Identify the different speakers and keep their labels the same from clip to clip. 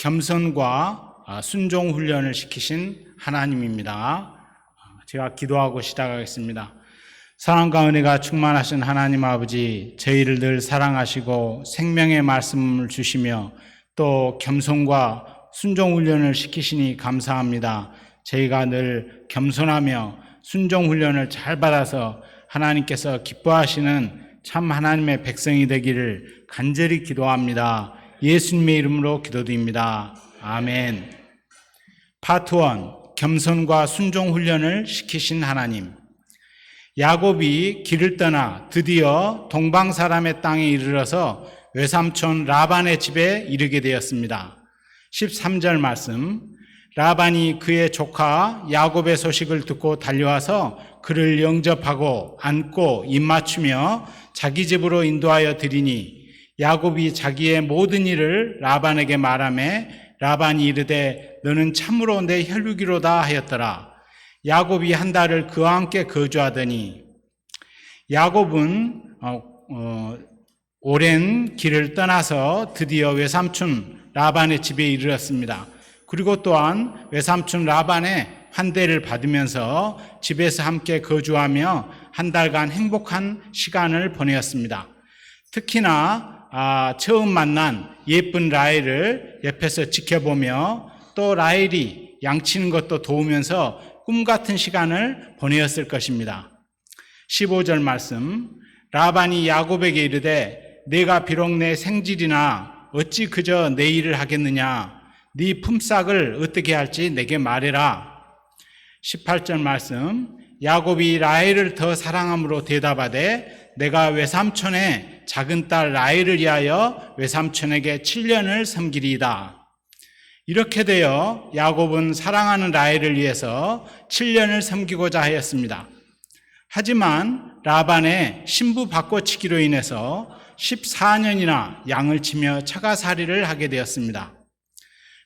Speaker 1: 겸손과 순종 훈련을 시키신 하나님입니다. 제가 기도하고 시작하겠습니다. 사랑과 은혜가 충만하신 하나님 아버지, 저희를 늘 사랑하시고 생명의 말씀을 주시며 또 겸손과 순종 훈련을 시키시니 감사합니다. 저희가 늘 겸손하며 순종 훈련을 잘 받아서 하나님께서 기뻐하시는 참 하나님의 백성이 되기를 간절히 기도합니다. 예수님의 이름으로 기도드립니다. 아멘. 파트 1. 겸손과 순종 훈련을 시키신 하나님. 야곱이 길을 떠나 드디어 동방 사람의 땅에 이르러서 외삼촌 라반의 집에 이르게 되었습니다. 13절 말씀. 라반이 그의 조카 야곱의 소식을 듣고 달려와서 그를 영접하고 안고 입맞추며 자기 집으로 인도하여 드리니 야곱이 자기의 모든 일을 라반에게 말하며 라반이 이르되 너는 참으로 내 혈육이로다 하였더라. 야곱이 한 달을 그와 함께 거주하더니 야곱은 오랜 길을 떠나서 드디어 외삼촌 라반의 집에 이르렀습니다. 그리고 또한 외삼촌 라반의 환대를 받으면서 집에서 함께 거주하며 한 달간 행복한 시간을 보내었습니다. 특히나 처음 만난 예쁜 라헬을 옆에서 지켜보며 또 라헬이 양치는 것도 도우면서 꿈 같은 시간을 보내었을 것입니다. 15절 말씀. 라반이 야곱에게 이르되 내가 비록 내 생질이나 어찌 그저 내 일을 하겠느냐. 네 품삯을 어떻게 할지 내게 말해라. 18절 말씀. 야곱이 라헬을 더 사랑함으로 대답하되 내가 외삼촌의 작은 딸 라헬을 위하여 외삼촌에게 7년을 섬기리이다. 이렇게 되어 야곱은 사랑하는 라헬을 위해서 7년을 섬기고자 하였습니다. 하지만 라반의 신부 바꿔치기로 인해서 14년이나 양을 치며 처가살이를 하게 되었습니다.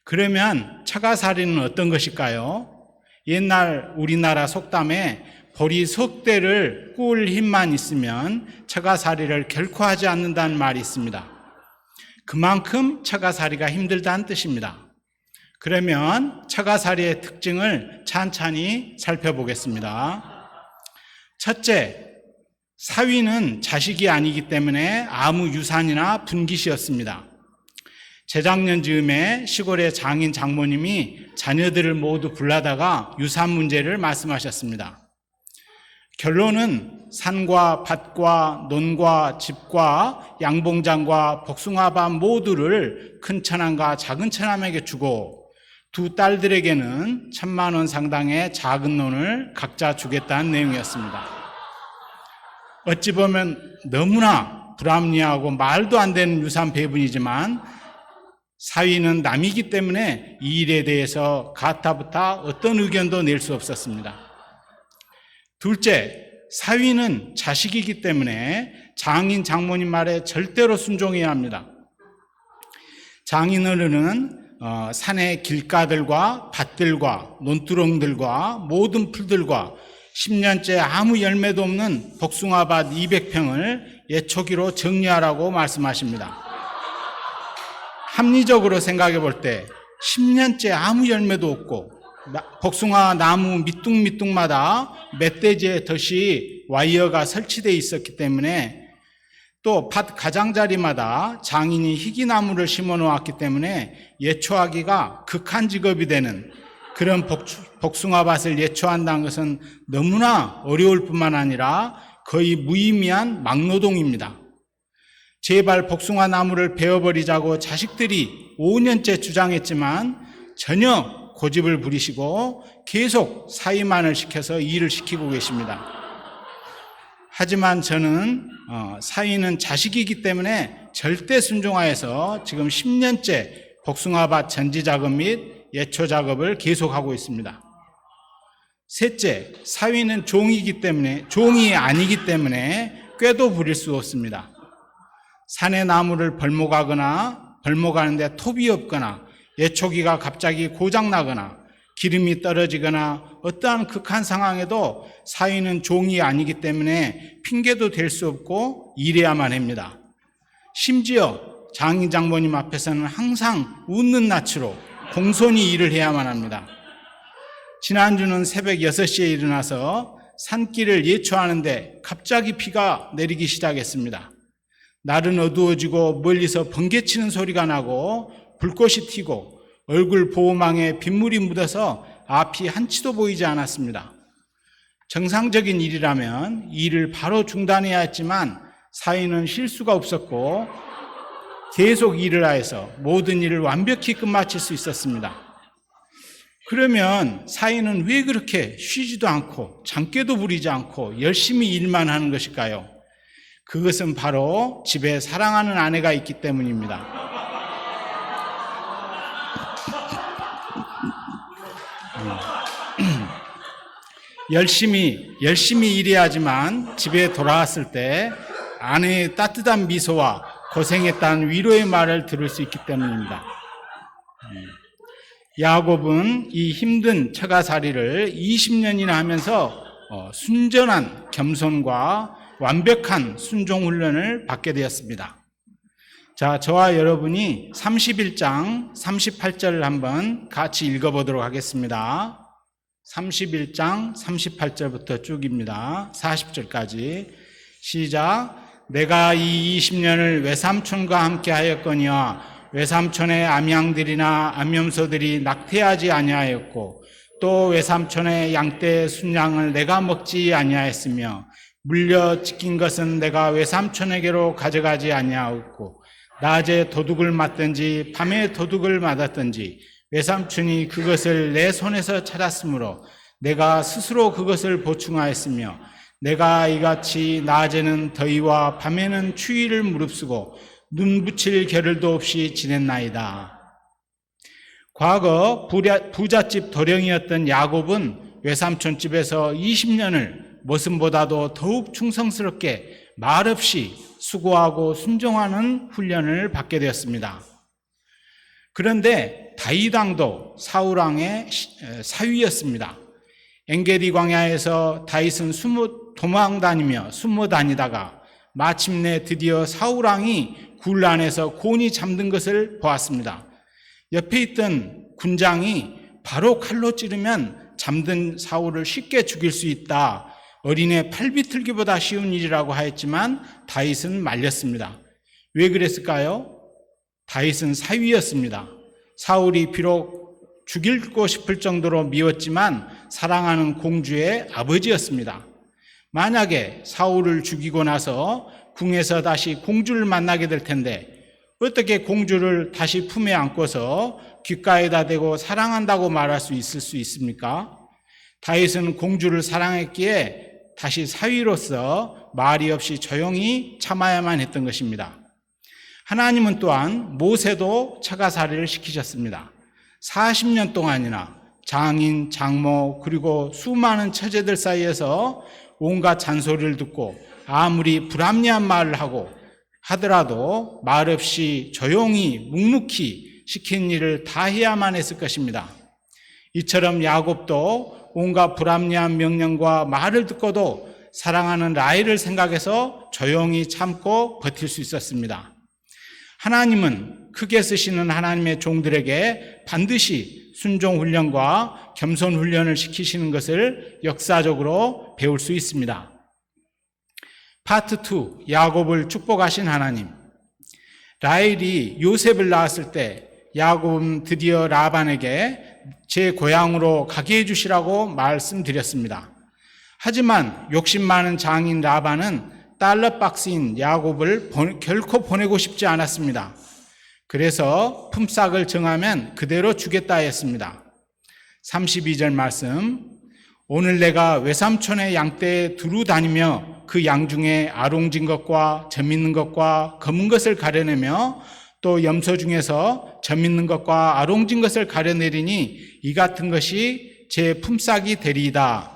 Speaker 1: 그러면 처가살이는 어떤 것일까요? 옛날 우리나라 속담에 보리 석 대를 구울 힘만 있으면 처가살이를 결코 하지 않는다는 말이 있습니다. 그만큼 처가살이가 힘들다는 뜻입니다. 그러면 처가살이의 특징을 찬찬히 살펴보겠습니다. 첫째, 사위는 자식이 아니기 때문에 아무 유산이나 분깃이었습니다. 재작년 즈음에 시골의 장인 장모님이 자녀들을 모두 불러다가 유산 문제를 말씀하셨습니다. 결론은 산과 밭과 논과 집과 양봉장과 복숭아밭 모두를 큰 처남과 작은 처남에게 주고 두 딸들에게는 1,000만 원 상당의 작은 논을 각자 주겠다는 내용이었습니다. 어찌 보면 너무나 불합리하고 말도 안 되는 유산 배분이지만 사위는 남이기 때문에 이 일에 대해서 가타부타 어떤 의견도 낼 수 없었습니다. 둘째, 사위는 자식이기 때문에 장인 장모님 말에 절대로 순종해야 합니다. 장인어른은 산의 길가들과 밭들과 논두렁들과 모든 풀들과 10년째 아무 열매도 없는 복숭아밭 200평을 예초기로 정리하라고 말씀하십니다. 합리적으로 생각해 볼 때 10년째 아무 열매도 없고 복숭아 나무 밑둥밑둥마다 멧돼지의 덫이 와이어가 설치되어 있었기 때문에 또 밭 가장자리마다 장인이 희귀나무를 심어 놓았기 때문에 예초하기가 극한 직업이 되는 그런 복숭아밭을 예초한다는 것은 너무나 어려울 뿐만 아니라 거의 무의미한 막노동입니다. 제발 복숭아 나무를 베어버리자고 자식들이 5년째 주장했지만 전혀 고집을 부리시고 계속 사위만을 시켜서 일을 시키고 계십니다. 하지만 저는 사위는 자식이기 때문에 절대 순종하여서 지금 10년째 복숭아밭 전지 작업 및 예초 작업을 계속하고 있습니다. 셋째, 사위는 종이 아니기 때문에 꾀도 부릴 수 없습니다. 산의 나무를 벌목하는데 톱이 없거나 예초기가 갑자기 고장나거나 기름이 떨어지거나 어떠한 극한 상황에도 사위는 종이 아니기 때문에 핑계도 댈 수 없고 일해야만 합니다. 심지어 장인 장모님 앞에서는 항상 웃는 낯으로 공손히 일을 해야만 합니다. 지난주는 새벽 6시에 일어나서 산길을 예초하는데 갑자기 비가 내리기 시작했습니다. 날은 어두워지고 멀리서 번개치는 소리가 나고 불꽃이 튀고 얼굴 보호망에 빗물이 묻어서 앞이 한치도 보이지 않았습니다. 정상적인 일이라면 일을 바로 중단해야 했지만 사위는 쉴 수가 없었고 계속 일을 하여서 모든 일을 완벽히 끝마칠 수 있었습니다. 그러면 사위는 왜 그렇게 쉬지도 않고 잠깨도 부리지 않고 열심히 일만 하는 것일까요? 그것은 바로 집에 사랑하는 아내가 있기 때문입니다. 열심히 일해야지만 집에 돌아왔을 때 아내의 따뜻한 미소와 고생했다는 위로의 말을 들을 수 있기 때문입니다. 야곱은 이 힘든 처가살이를 20년이나 하면서 순전한 겸손과 완벽한 순종 훈련을 받게 되었습니다. 자, 저와 여러분이 31장 38절을 한번 같이 읽어보도록 하겠습니다. 31장 38절부터 쭉입니다. 40절까지 시작. 내가 이 20년을 외삼촌과 함께 하였거니와 외삼촌의 암양들이나 암염소들이 낙태하지 아니하였고 또 외삼촌의 양떼 순양을 내가 먹지 아니하였으며 물려 찢긴 것은 내가 외삼촌에게로 가져가지 아니하였고 낮에 도둑을 맞든지 밤에 도둑을 맞았든지 외삼촌이 그것을 내 손에서 찾았으므로 내가 스스로 그것을 보충하였으며 내가 이같이 낮에는 더위와 밤에는 추위를 무릅쓰고 눈 붙일 겨를도 없이 지냈나이다. 과거 부잣집 도령이었던 야곱은 외삼촌 집에서 20년을 모습보다도 더욱 충성스럽게 말없이 수고하고 순종하는 훈련을 받게 되었습니다. 그런데 다윗 왕도 사울 왕의 사위였습니다. 엔게디 광야에서 다윗은 도망 다니며 숨어 다니다가 마침내 드디어 사울 왕이 굴 안에서 곤히 잠든 것을 보았습니다. 옆에 있던 군장이 바로 칼로 찌르면 잠든 사울을 쉽게 죽일 수 있다. 어린애 팔비틀기보다 쉬운 일이라고 하였지만 다윗은 말렸습니다. 왜 그랬을까요? 다윗은 사위였습니다. 사울이 비록 죽이고 싶을 정도로 미웠지만 사랑하는 공주의 아버지였습니다. 만약에 사울을 죽이고 나서 궁에서 다시 공주를 만나게 될 텐데 어떻게 공주를 다시 품에 안고서 귓가에다 대고 사랑한다고 말할 수 있습니까? 다윗은 공주를 사랑했기에 다시 사위로서 말이 없이 조용히 참아야만 했던 것입니다. 하나님은 또한 모세도 처가살이를 시키셨습니다. 40년 동안이나 장인, 장모 그리고 수많은 처제들 사이에서 온갖 잔소리를 듣고 아무리 불합리한 말을 하더라도 말없이 조용히 묵묵히 시킨 일을 다 해야만 했을 것입니다. 이처럼 야곱도 온갖 불합리한 명령과 말을 듣고도 사랑하는 라헬을 생각해서 조용히 참고 버틸 수 있었습니다. 하나님은 크게 쓰시는 하나님의 종들에게 반드시 순종 훈련과 겸손 훈련을 시키시는 것을 역사적으로 배울 수 있습니다. 파트 2, 야곱을 축복하신 하나님. 라헬이 요셉을 낳았을 때 야곱은 드디어 라반에게 제 고향으로 가게 해주시라고 말씀드렸습니다. 하지만 욕심 많은 장인 라반은 달러 박스인 야곱을 결코 보내고 싶지 않았습니다. 그래서 품삯을 정하면 그대로 주겠다 했습니다. 32절 말씀. 오늘 내가 외삼촌의 양떼에 두루 다니며 그 양 중에 아롱진 것과 점 있는 것과 검은 것을 가려내며 또 염소 중에서 점 있는 것과 아롱진 것을 가려내리니 이 같은 것이 제 품삯이 되리이다.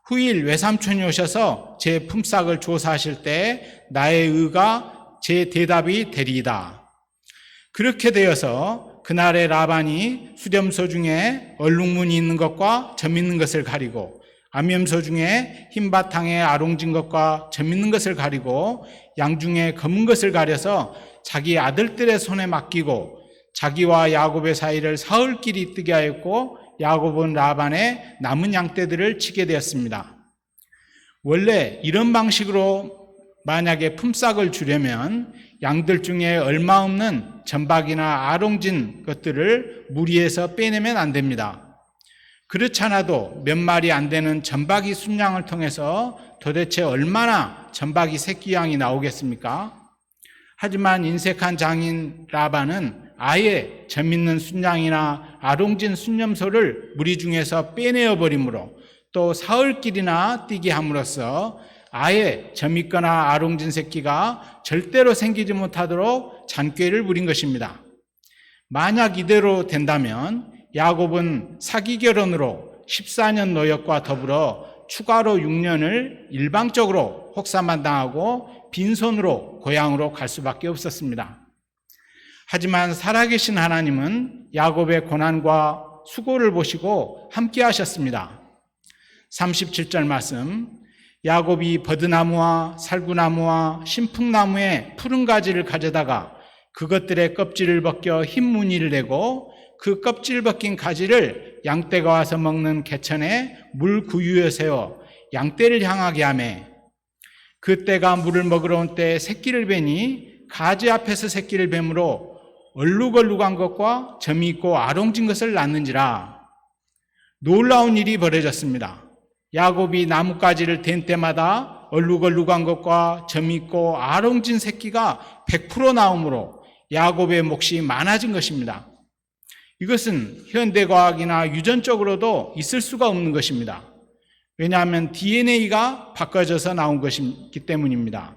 Speaker 1: 후일 외삼촌이 오셔서 제 품삯을 조사하실 때 나의 의가 제 대답이 되리이다. 그렇게 되어서 그날의 라반이 수렴소 중에 얼룩무늬 있는 것과 점 있는 것을 가리고 암염소 중에 흰 바탕에 아롱진 것과 점 있는 것을 가리고 양 중에 검은 것을 가려서 자기 아들들의 손에 맡기고 자기와 야곱의 사이를 사흘길이 뜨게 하였고 야곱은 라반의 남은 양떼들을 치게 되었습니다. 원래 이런 방식으로 만약에 품삯을 주려면 양들 중에 얼마 없는 전박이나 아롱진 것들을 무리해서 빼내면 안 됩니다. 그렇지 않아도 몇 마리 안 되는 전박이 순양을 통해서 도대체 얼마나 전박이 새끼 양이 나오겠습니까? 하지만 인색한 장인 라반은 아예 점 있는 순양이나 아롱진 순념소를 무리 중에서 빼내어 버림으로 또 사흘길이나 뛰게 함으로써 아예 점 있거나 아롱진 새끼가 절대로 생기지 못하도록 잔꾀를 부린 것입니다. 만약 이대로 된다면 야곱은 사기 결혼으로 14년 노역과 더불어 추가로 6년을 일방적으로 혹사만 당하고 빈손으로 고향으로 갈 수밖에 없었습니다. 하지만 살아계신 하나님은 야곱의 고난과 수고를 보시고 함께 하셨습니다. 37절 말씀, 야곱이 버드나무와 살구나무와 신풍나무의 푸른 가지를 가져다가 그것들의 껍질을 벗겨 흰 무늬를 내고 그 껍질 벗긴 가지를 양떼가 와서 먹는 개천에 물 구유에 세워 양떼를 향하게 하매 그 떼가 물을 먹으러 온 때에 새끼를 베니 가지 앞에서 새끼를 뱀으로 얼룩얼룩한 것과 점이 있고 아롱진 것을 낳는지라. 놀라운 일이 벌어졌습니다. 야곱이 나뭇가지를 댄 때마다 얼룩얼룩한 것과 점이 있고 아롱진 새끼가 100% 나오므로 야곱의 몫이 많아진 것입니다. 이것은 현대과학이나 유전적으로도 있을 수가 없는 것입니다. 왜냐하면 DNA가 바꿔져서 나온 것이기 때문입니다.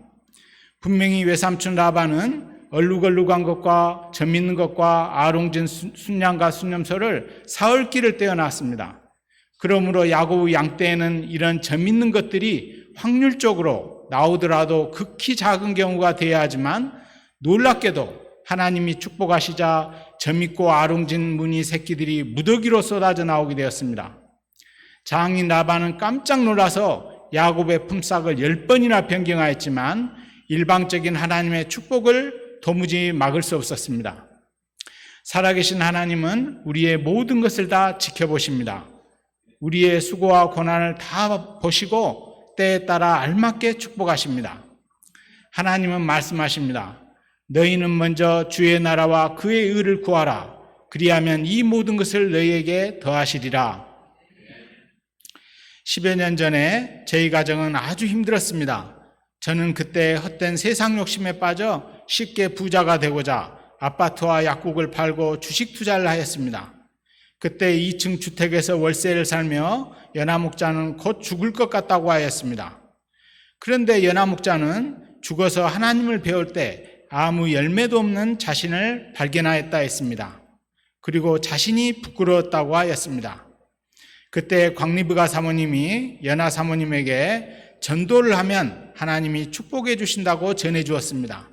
Speaker 1: 분명히 외삼촌 라반은 얼룩얼룩한 것과 점 있는 것과 아롱진 순양과 순념소를 사흘길을 떼어놨습니다. 그러므로 야곱의 양떼에는 이런 점 있는 것들이 확률적으로 나오더라도 극히 작은 경우가 돼야 하지만 놀랍게도 하나님이 축복하시자 점 있고 아롱진 무늬 새끼들이 무더기로 쏟아져 나오게 되었습니다. 장인 라반은 깜짝 놀라서 야곱의 품삯을 10번이나 변경하였지만 일방적인 하나님의 축복을 도무지 막을 수 없었습니다. 살아계신 하나님은 우리의 모든 것을 다 지켜보십니다. 우리의 수고와 고난을 다 보시고 때에 따라 알맞게 축복하십니다. 하나님은 말씀하십니다. 너희는 먼저 주의 나라와 그의 의를 구하라. 그리하면 이 모든 것을 너희에게 더하시리라. 10여 년 전에 저희 가정은 아주 힘들었습니다. 저는 그때 헛된 세상 욕심에 빠져 쉽게 부자가 되고자 아파트와 약국을 팔고 주식 투자를 하였습니다. 그때 2층 주택에서 월세를 살며 연하목자는 곧 죽을 것 같다고 하였습니다. 그런데 연하목자는 죽어서 하나님을 배울 때 아무 열매도 없는 자신을 발견하였다 했습니다. 그리고 자신이 부끄러웠다고 하였습니다. 그때 광리브가 사모님이 연하 사모님에게 전도를 하면 하나님이 축복해 주신다고 전해 주었습니다.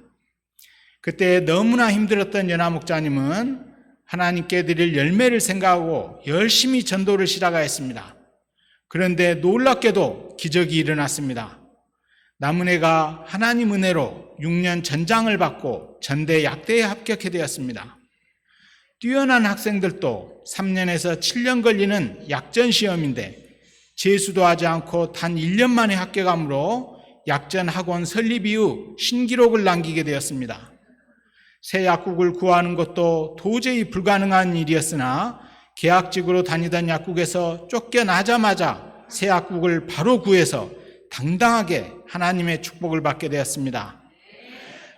Speaker 1: 그때 너무나 힘들었던 연하 목자님은 하나님께 드릴 열매를 생각하고 열심히 전도를 시작하였습니다. 그런데 놀랍게도 기적이 일어났습니다. 남은애가 하나님 은혜로 6년 전장을 받고 전대 약대에 합격해 되었습니다. 뛰어난 학생들도 3년에서 7년 걸리는 약전 시험인데 재수도 하지 않고 단 1년 만에 합격함으로 약전 학원 설립 이후 신기록을 남기게 되었습니다. 새 약국을 구하는 것도 도저히 불가능한 일이었으나 계약직으로 다니던 약국에서 쫓겨나자마자 새 약국을 바로 구해서 당당하게 하나님의 축복을 받게 되었습니다.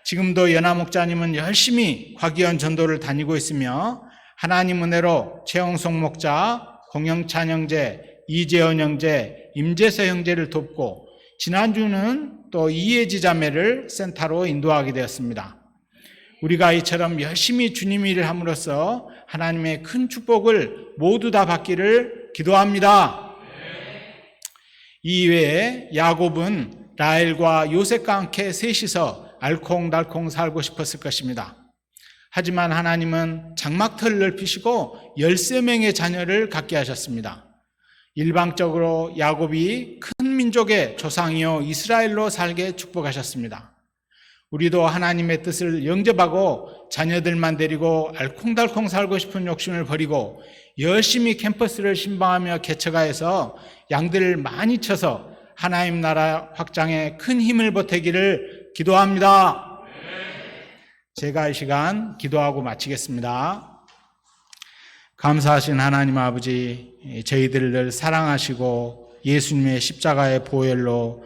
Speaker 1: 지금도 연하 목자님은 열심히 과기원 전도를 다니고 있으며 하나님 은혜로 최영송 목자, 공영찬 형제, 이재원 형제, 임재서 형제를 돕고 지난주는 또 이혜지 자매를 센터로 인도하게 되었습니다. 우리가 이처럼 열심히 주님 일을 함으로써 하나님의 큰 축복을 모두 다 받기를 기도합니다. 이외에 야곱은 라헬과 요셉과 함께 셋이서 알콩달콩 살고 싶었을 것입니다. 하지만 하나님은 장막터를 넓히시고 13명의 자녀를 갖게 하셨습니다. 일방적으로 야곱이 큰 민족의 조상이요 이스라엘로 살게 축복하셨습니다. 우리도 하나님의 뜻을 영접하고 자녀들만 데리고 알콩달콩 살고 싶은 욕심을 버리고 열심히 캠퍼스를 신방하며 개척하여서 양들을 많이 쳐서 하나님 나라 확장에 큰 힘을 보태기를 기도합니다. 제가 이 시간 기도하고 마치겠습니다. 감사하신 하나님 아버지, 저희들을 늘 사랑하시고 예수님의 십자가의 보혈로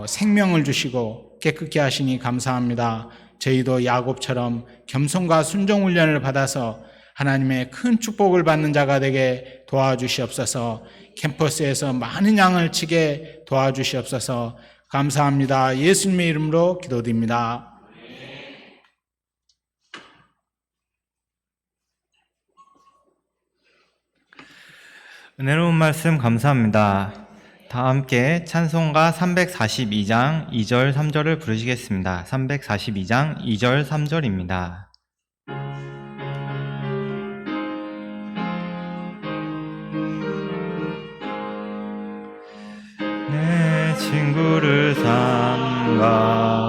Speaker 1: 생명을 주시고 깨끗게 하시니 감사합니다. 저희도 야곱처럼 겸손과 순종 훈련을 받아서 하나님의 큰 축복을 받는 자가 되게 도와주시옵소서. 캠퍼스에서 많은 양을 치게 도와주시옵소서. 감사합니다. 예수님의 이름으로 기도드립니다.
Speaker 2: 은혜로운 말씀 감사합니다. 다 함께 찬송가 342장 2절 3절을 부르시겠습니다. 342장 2절 3절입니다. 내 친구를 삼가